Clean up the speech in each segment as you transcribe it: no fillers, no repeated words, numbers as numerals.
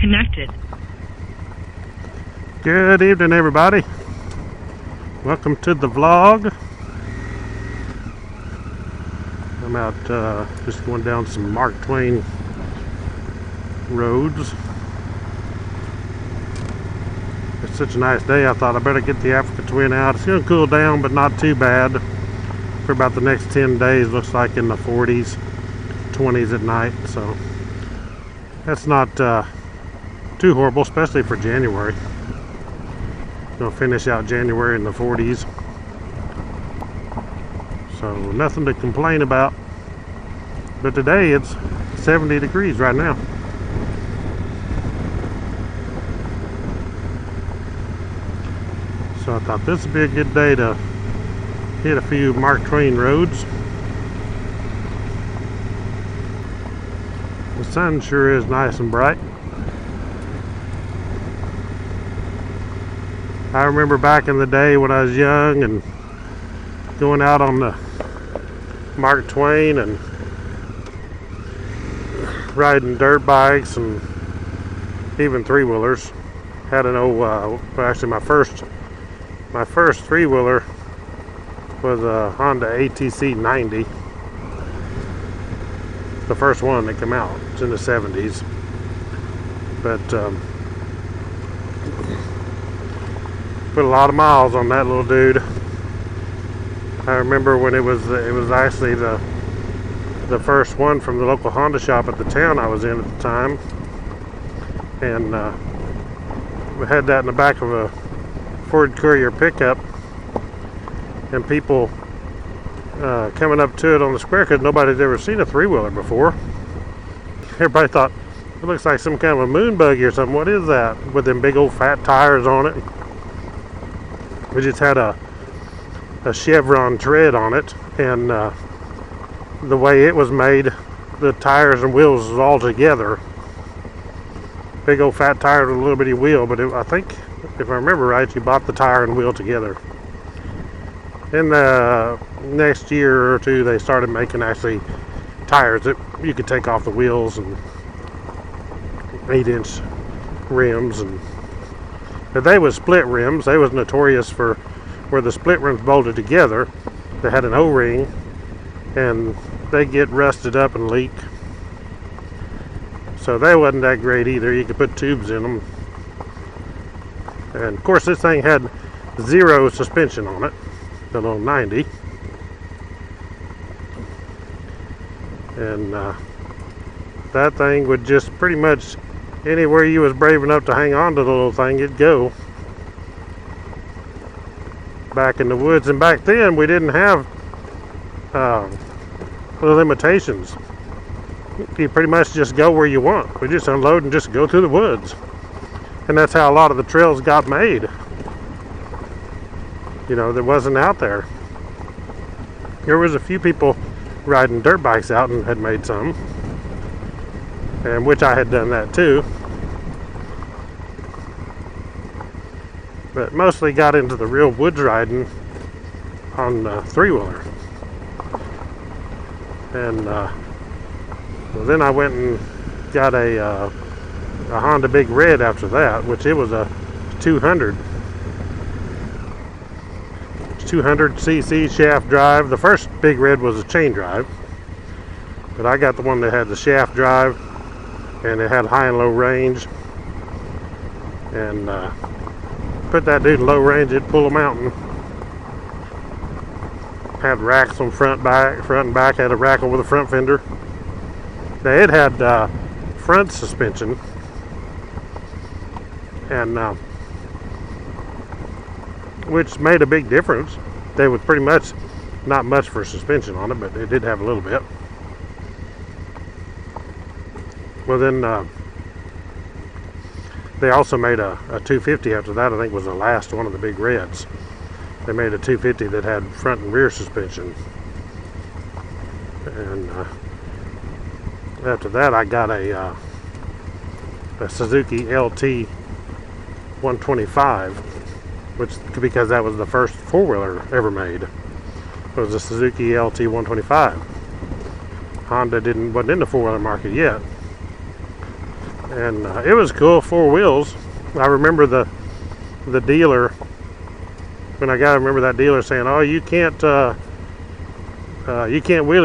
disconnected. Good evening, everybody. Welcome to the vlog. I'm out just going down some Mark Twain roads. It's such a nice day, I thought I better get the Africa Twin out. It's going to cool down, but not too bad. For about the next 10 days, looks like in the 40s, 20s at night. So that's not too horrible, especially for January. Gonna finish out January in the 40s. So nothing to complain about. But today it's 70 degrees right now. So I thought this would be a good day to hit a few Mark Twain roads. The sun sure is nice and bright. I remember back in the day when I was young and going out on the Mark Twain and riding dirt bikes and even three-wheelers. Had an old, actually my first three-wheeler was a Honda ATC 90. The first one that came out. It's in the 70s. But put a lot of miles on that little dude. I remember when it was actually the first one from the local Honda shop at the town I was in at the time, and we had that in the back of a Ford Courier pickup, and people coming up to it on the square because nobody's ever seen a three-wheeler before. Everybody thought it looks like some kind of a moon buggy or something. What is that? With them big old fat tires on it. We just had a chevron tread on it, and the way it was made, the tires and wheels was all together. Big old fat tire with a little bitty wheel, but I think, if I remember right, you bought the tire and wheel together. In the next year or two, they started making actually tires that you could take off the wheels, and 8-inch rims, but they was split rims. They was notorious for where the split rims bolted together. They had an O-ring, and they get rusted up and leak. So they wasn't that great either. You could put tubes in them. And of course this thing had zero suspension on it, the little 90. And that thing would just pretty much, anywhere you was brave enough to hang on to the little thing, it'd go. Back in the woods, and back then we didn't have the limitations. You pretty much just go where you want. We just unload and just go through the woods. And that's how a lot of the trails got made. You know, that wasn't out there. There was a few people riding dirt bikes out and had made some. And which I had done that too. But mostly got into the real woods riding on the three-wheeler. And well, then I went and got a Honda Big Red after that, which it was a 200cc shaft drive. The first Big Red was a chain drive, but I got the one that had the shaft drive, and it had high and low range. And put that dude in low range, it'd pull a mountain. Had racks on front and back. Had a rack over the front fender. Now it had front suspension, and which made a big difference. They was pretty much not much for suspension on it, but it did have a little bit. Well, then they also made a 250 after that. I think was the last one of the Big Reds. They made a 250 that had front and rear suspension. And after that, I got a Suzuki LT 125, which because that was the first four-wheeler ever made. It was a Suzuki LT 125. Honda wasn't in the four-wheeler market yet. And it was cool, 4 wheels. I remember the dealer, when I got to remember that dealer saying, "Oh, you can't wheelie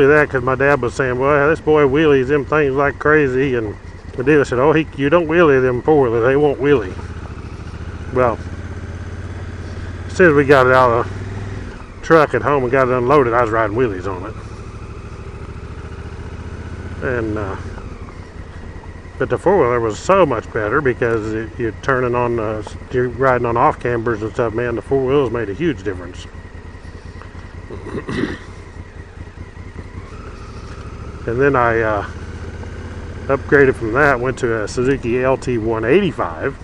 that," because my dad was saying, "Well, this boy wheelies them things like crazy." And the dealer said, "Oh, you don't wheelie them 4-wheelers, they won't wheelie." Well, as soon as we got it out of the truck at home and got it unloaded, I was riding wheelies on it. And but the 4-wheeler was so much better because you're turning on, you're riding on off cambers and stuff. Man, the 4 wheels made a huge difference. And then I upgraded from that, went to a Suzuki LT 185,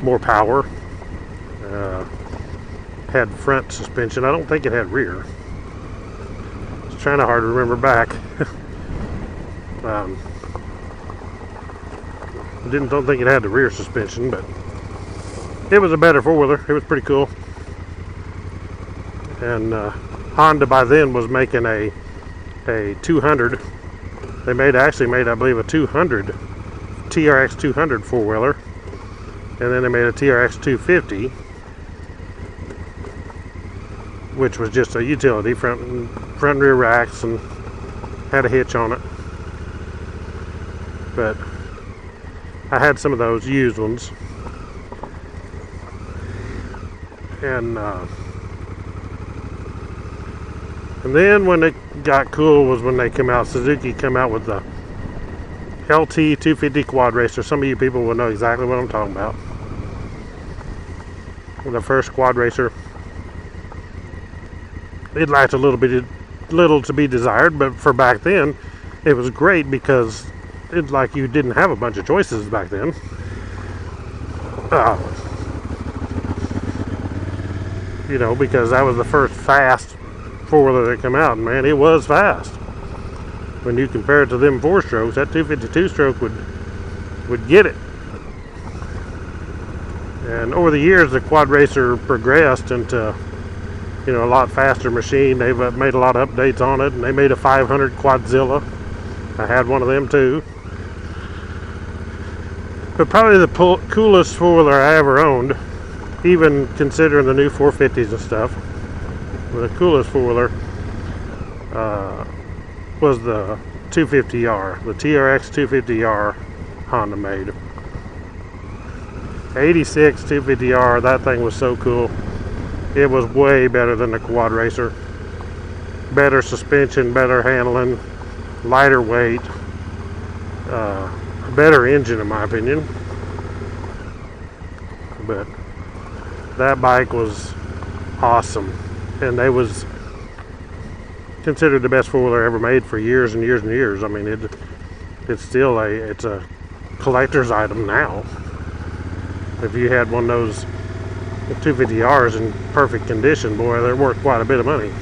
more power, had front suspension. I don't think it had rear. It's kind of hard to remember back. Don't think it had the rear suspension, but it was a better 4-wheeler. It was pretty cool. And Honda by then was making a 200. They actually made, I believe, a 200 TRX 200 4-wheeler, and then they made a TRX 250, which was just a utility, front and rear racks, and had a hitch on it. But I had some of those used ones, and then when it got cool was when they came out. Suzuki came out with the LT 250 quad racer. Some of you people will know exactly what I'm talking about. The first quad racer. It lacked a little to be desired, but for back then, it was great because it's like you didn't have a bunch of choices back then. You know, because that was the first fast 4-wheeler that came out, and man, it was fast. When you compare it to them 4-strokes, that 252-stroke would get it. And over the years, the quad racer progressed into, you know, a lot faster machine. They've made a lot of updates on it, and they made a 500 Quadzilla. I had one of them too. But probably the coolest 4-wheeler I ever owned, even considering the new 450s and stuff, the coolest 4-wheeler was the 250R, the TRX 250R Honda made. 86 250R, that thing was so cool. It was way better than the quad racer. Better suspension, better handling, lighter weight, better engine in my opinion. But that bike was awesome, and they was considered the best 4-wheeler ever made for years and years and years. I mean, it's still it's a collector's item now. If you had one of those 250Rs in perfect condition, boy, they're worth quite a bit of money.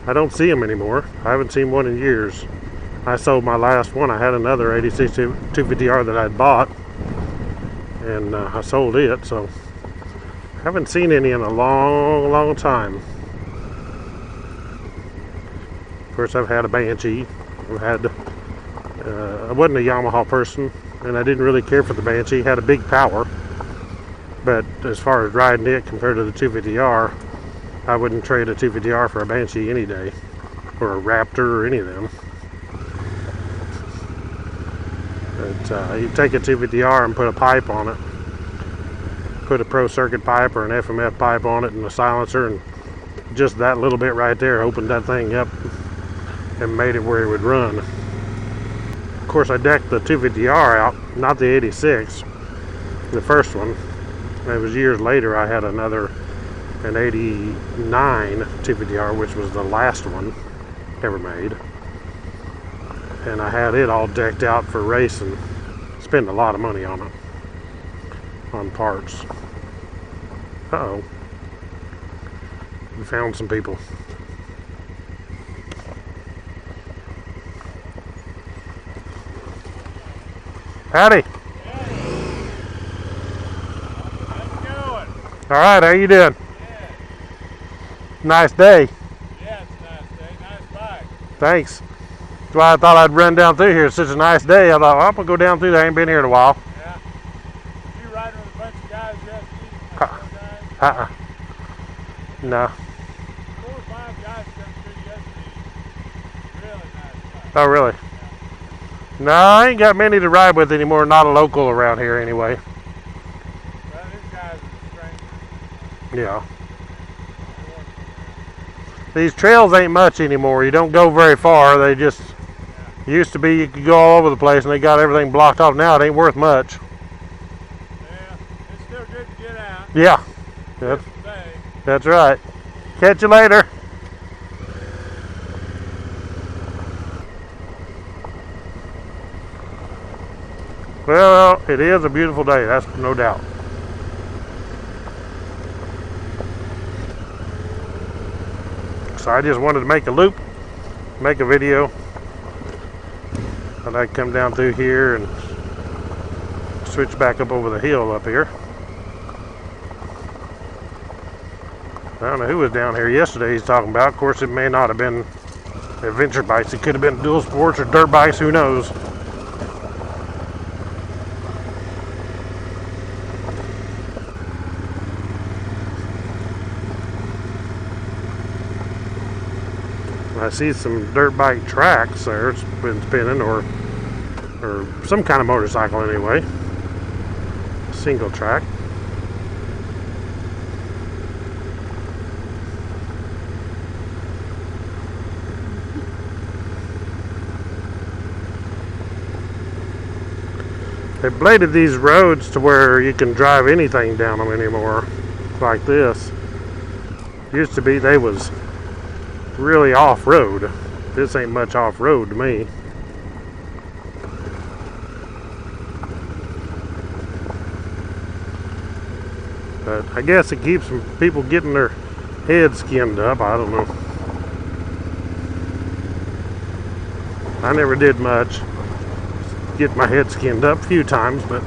I don't see them anymore. I haven't seen one in years. I sold my last one. I had another 86 250R that I'd bought, and I sold it, so I haven't seen any in a long, long time. Of course, I've had a Banshee. I wasn't a Yamaha person, and I didn't really care for the Banshee. It had a big power, but as far as riding it compared to the 250R, I wouldn't trade a 250R for a Banshee any day, or a Raptor, or any of them. But you take a 250R and put a pipe on it, put a pro circuit pipe or an FMF pipe on it and a silencer, and just that little bit right there opened that thing up and made it where it would run. Of course, I decked the 250R out, not the 86, the first one. It was years later I had an 89 250R, which was the last one ever made. And I had it all decked out for racing. Spent a lot of money on it, on parts. Uh-oh. We found some people. Howdy. Hey. How's it going? All right, how you doing? Yeah. Nice day. Yeah, it's a nice day. Nice bike. Thanks. That's why I thought I'd run down through here. It's such a nice day. I thought, well, I'm going to go down through there. I ain't been here in a while. Yeah. You riding with a bunch of guys yesterday? Uh-uh. No. 4 or 5 guys come through yesterday. Really nice guys. Oh, really? Yeah. No, I ain't got many to ride with anymore. Not a local around here anyway. Well, these guys are strangers. Yeah. These trails ain't much anymore. You don't go very far. They just used to be you could go all over the place and they got everything blocked off. Now it ain't worth much. Yeah, it's still good to get out. Yeah. That's right. Catch you later. Well, it is a beautiful day, that's no doubt. So I just wanted to make a loop, make a video. And I'd come down through here and switch back up over the hill up here. I don't know who was down here yesterday he's talking about. Of course, it may not have been adventure bikes. It could have been dual sports or dirt bikes, who knows. I see some dirt bike tracks there. It's been spinning, or some kind of motorcycle anyway. Single track. They bladed these roads to where you can drive anything down them anymore, like this. Used to be they was really off-road. This ain't much off-road to me. But I guess it keeps people getting their heads skinned up. I don't know. I never did much. Get my head skinned up a few times, but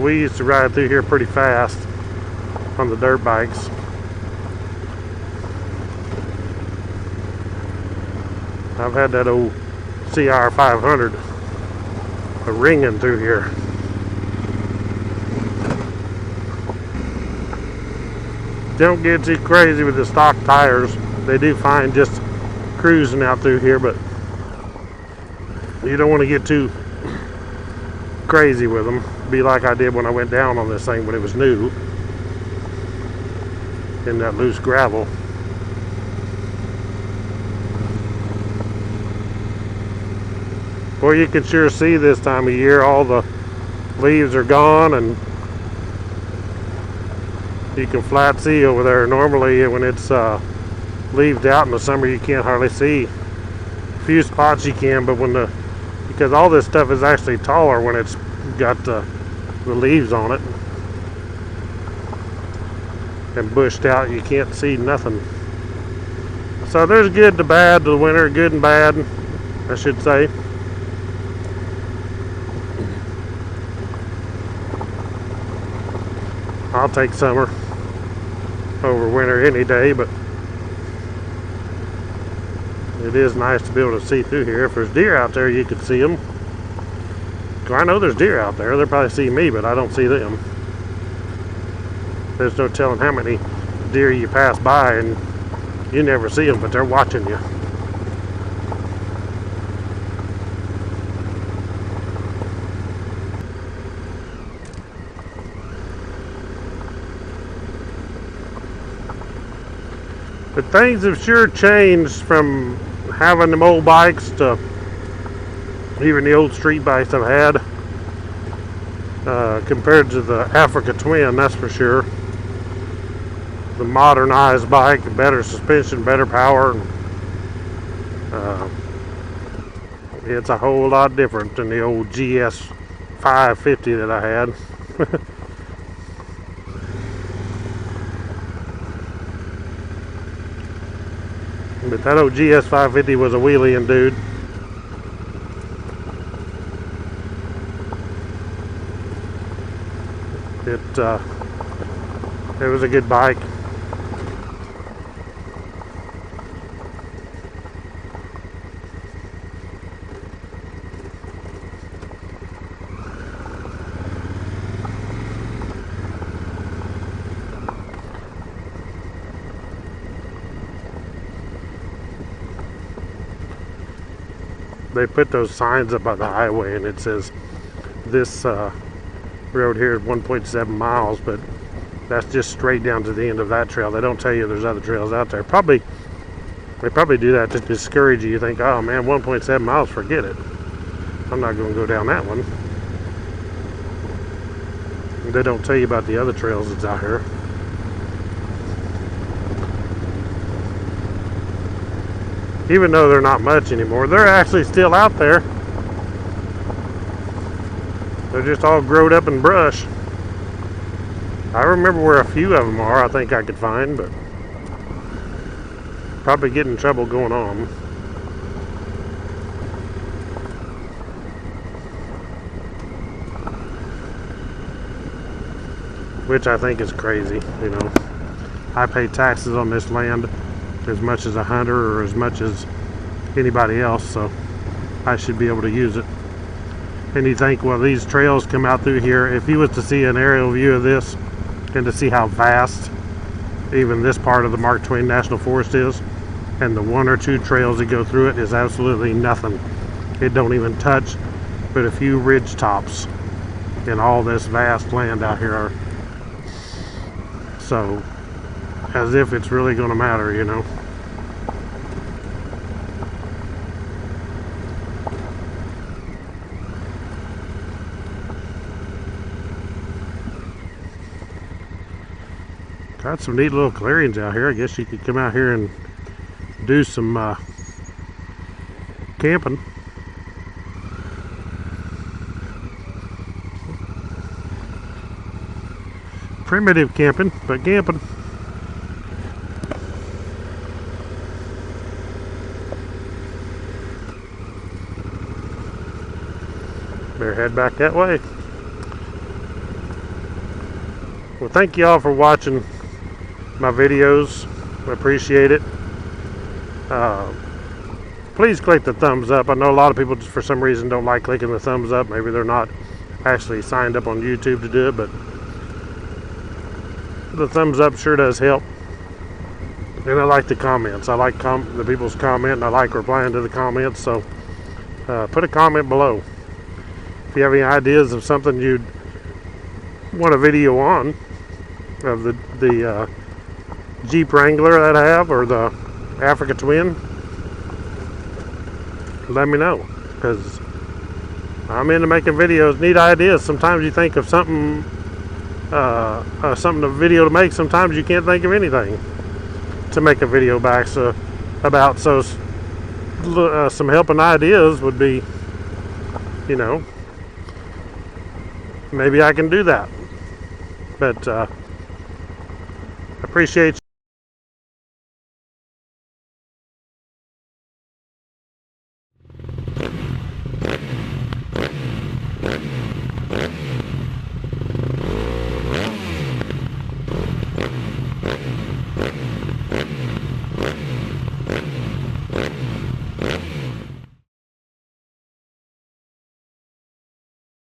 we used to ride through here pretty fast on the dirt bikes. I've had that old CR 500 ringing through here. Don't get too crazy with the stock tires. They do fine just cruising out through here, but you don't want to get too crazy with them. Be like I did when I went down on this thing when it was new in that loose gravel. Boy, you can sure see this time of year all the leaves are gone, and you can flat see over there. Normally when it's leaved out in the summer you can't hardly see. A few spots you can, but because all this stuff is actually taller when it's got the leaves on it and bushed out, you can't see nothing. So there's good to bad to the winter, good and bad, I should say. I'll take summer over winter any day, but it is nice to be able to see through here. If there's deer out there, you could see them. I know there's deer out there. They'll probably see me, but I don't see them. There's no telling how many deer you pass by and you never see them, but they're watching you. But things have sure changed from having them old bikes to even the old street bikes I've had, compared to the Africa Twin, that's for sure. The modernized bike, better suspension, better power. It's a whole lot different than the old GS 550 that I had. But that old GS 550 was a wheeling dude. It was a good bike. they put those signs up by the highway, and it says this road here is 1.7 miles, but that's just straight down to the end of that trail. They don't tell you there's other trails out there. They probably do that to discourage you. You think, oh man, 1.7 miles, forget it. I'm not going to go down that one. They don't tell you about the other trails that's out here. Even though they're not much anymore, they're actually still out there. They're just all growed up in brush. I remember where a few of them are, I think I could find, but probably getting trouble going on. Which I think is crazy, you know. I pay taxes on this land as much as a hunter or as much as anybody else, so I should be able to use it. And you think, well, these trails come out through here. If you was to see an aerial view of this and to see how vast even this part of the Mark Twain National Forest is, and the one or two trails that go through it is absolutely nothing. It don't even touch but a few ridge tops in all this vast land out here. So, as if it's really going to matter, you know. Got some neat little clearings out here. I guess you could come out here and do some camping. Primitive camping, but camping. Better head back that way. Well, thank you all for watching my videos. I appreciate it. Please click the thumbs up. I know a lot of people just for some reason don't like clicking the thumbs up. Maybe they're not actually signed up on YouTube to do it, but the thumbs up sure does help. And I like the comments. I like the people's comment, and I like replying to the comments. So put a comment below if you have any ideas of something you'd want a video on, of the Jeep Wrangler that I have, or the Africa Twin. Let me know, because I'm into making videos. Neat ideas. Sometimes you think of something a video to make. Sometimes you can't think of anything to make a video back about. So some helping ideas would be, you know, maybe I can do that. But appreciate you.